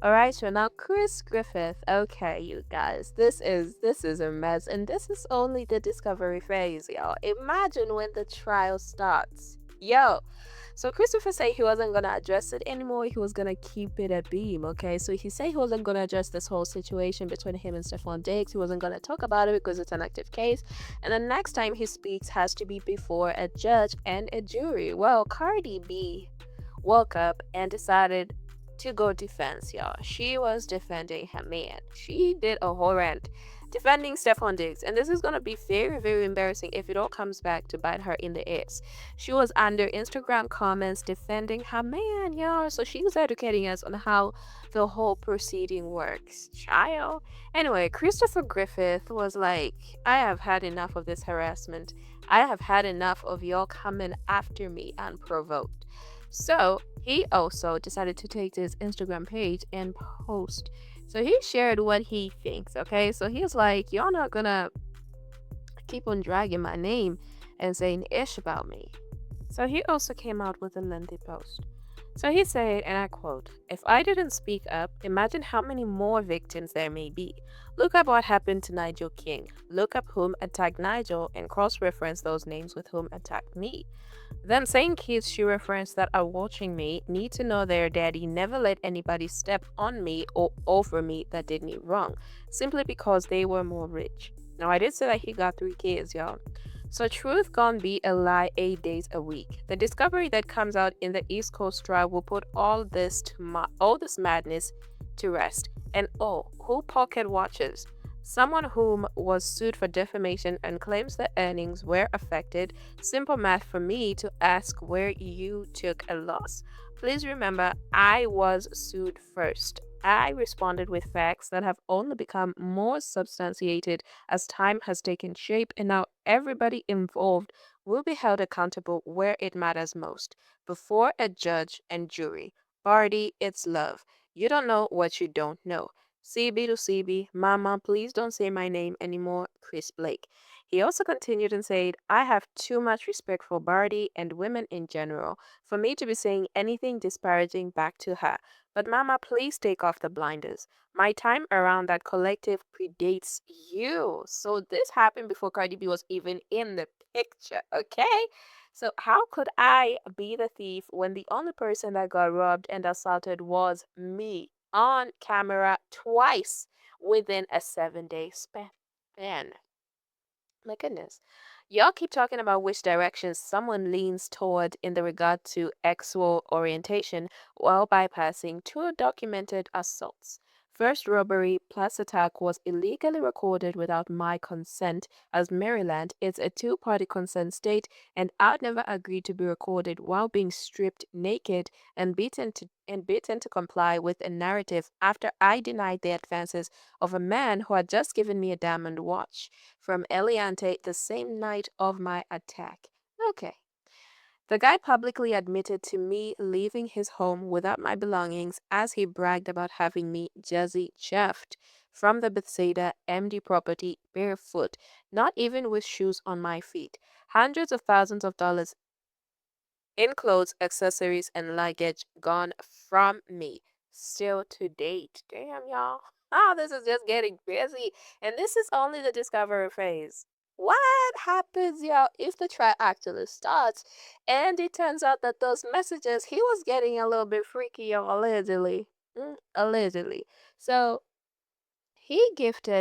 All right, so now Chris Griffith. Okay, you guys, this is a mess, and this is only the discovery phase, y'all. Imagine when the trial starts, yo. So Christopher said he wasn't gonna address it anymore. He was gonna keep it a beam. Okay, so he said he wasn't gonna address this whole situation between him and Stefon Diggs. He wasn't gonna talk about it because it's an active case, and the next time he speaks has to be before a judge and a jury. Well, Cardi B woke up and decided to go defense, y'all. She was defending her man. She did a whole rant defending Stefan Diggs. And this is going to be very, very embarrassing if it all comes back to bite her in the ass. She was under Instagram comments defending her man, y'all. So she was educating us on how the whole proceeding works. Child. Anyway, Christopher Griffith was like, I have had enough of this harassment. I have had enough of y'all coming after me unprovoked. So he also decided to take to his Instagram page and post. So he shared what he thinks, okay? So he's like, y'all not gonna keep on dragging my name and saying ish about me. So he also came out with a lengthy post. So he said, and I quote, "If I didn't speak up, imagine how many more victims there may be. Look up what happened to Nigel King. Look up whom attacked Nigel and cross reference those names with whom attacked me. Them same kids she referenced that are watching me need to know their daddy never let anybody step on me or over me that did me wrong, simply because they were more rich." Now, I did say that he got 3 kids, y'all. So truth gonna be a lie 8 days a week. The discovery that comes out in the East Coast trial will put all this madness to rest. And oh, who pocket watches? Someone whom was sued for defamation and claims the earnings were affected. Simple math for me to ask where you took a loss. Please remember, I was sued first. I responded with facts that have only become more substantiated as time has taken shape, and now everybody involved will be held accountable where it matters most before a judge and jury. Party, it's love. You don't know what you don't know. CB to CB, Mama, please don't say my name anymore, Chris Blake. He also continued and said, I have too much respect for Barty and women in general for me to be saying anything disparaging back to her. But Mama, please take off the blinders. My time around that collective predates you. So this happened before Cardi B was even in the picture, okay? So how could I be the thief when the only person that got robbed and assaulted was me on camera twice within a 7 day span? My goodness. Y'all keep talking about which direction someone leans toward in the regard to sexual orientation while bypassing 2 documented assaults. First robbery plus attack was illegally recorded without my consent, as Maryland is a two-party consent state, and I'd never agree to be recorded while being stripped naked and beaten to comply with a narrative after I denied the advances of a man who had just given me a diamond watch from Eliante the same night of my attack. Okay. The guy publicly admitted to me leaving his home without my belongings as he bragged about having me jazzy chuffed from the Bethsaida MD property barefoot, not even with shoes on my feet. Hundreds of thousands of dollars in clothes, accessories, and luggage gone from me. Still to date. Damn, y'all. Oh, this is just getting busy. And this is only the discovery phase. What happens, y'all, if the trial actually starts and it turns out that those messages, he was getting a little bit freaky, y'all, allegedly. Allegedly. So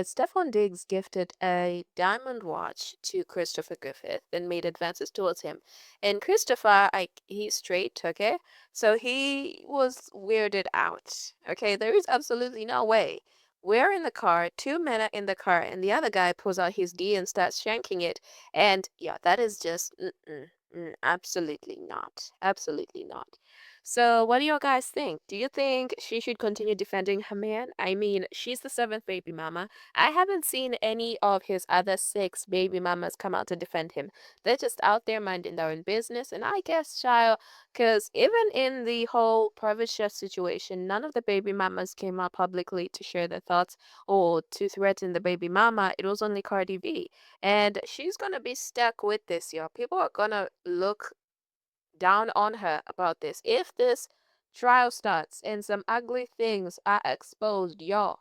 Stefan Diggs gifted a diamond watch to Christopher Griffith and made advances towards him. And Christopher, he straight took it. So he was weirded out. Okay, there is absolutely no way. We're in the car, 2 men are in the car, and the other guy pulls out his D and starts shanking it. And yeah, that is just absolutely not. Absolutely not. So, what do you guys think? Do you think she should continue defending her man? I mean, she's the seventh baby mama. I haven't seen any of his other 6 baby mamas come out to defend him. They're just out there minding their own business. And I guess, child, because even in the whole private chef situation, none of the baby mamas came out publicly to share their thoughts or to threaten the baby mama. It was only Cardi B. And she's going to be stuck with this, y'all. People are going to look down on her about this. If this trial starts and some ugly things are exposed, y'all.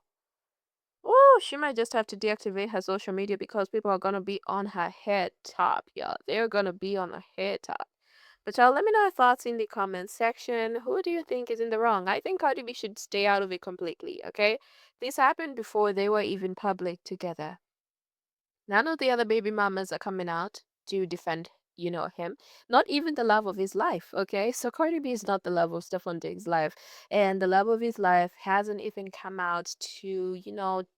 Oh, she might just have to deactivate her social media because people are gonna be on her head top, y'all. They're gonna be on her head top. But y'all, let me know your thoughts in the comment section. Who do you think is in the wrong? I think Cardi B should stay out of it completely, okay? This happened before they were even public together. None of the other baby mamas are coming out to defend, him. Not even the love of his life, okay? So Cardi B is not the love of Stefon Diggs' life. And the love of his life hasn't even come out to,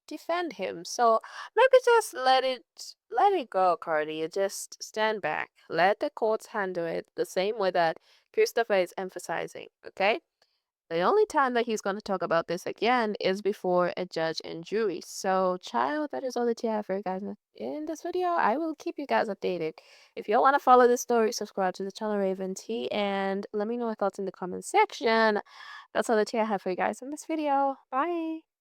defend him. So maybe just let it go, Cardi. Just stand back. Let the courts handle it the same way that Christopher is emphasizing, okay? The only time that he's going to talk about this again is before a judge and jury. So, child, that is all that you have for you guys in this video. I will keep you guys updated. If you want to follow this story, subscribe to the channel Raven T and let me know your thoughts in the comment section. That's all that I have for you guys in this video. Bye.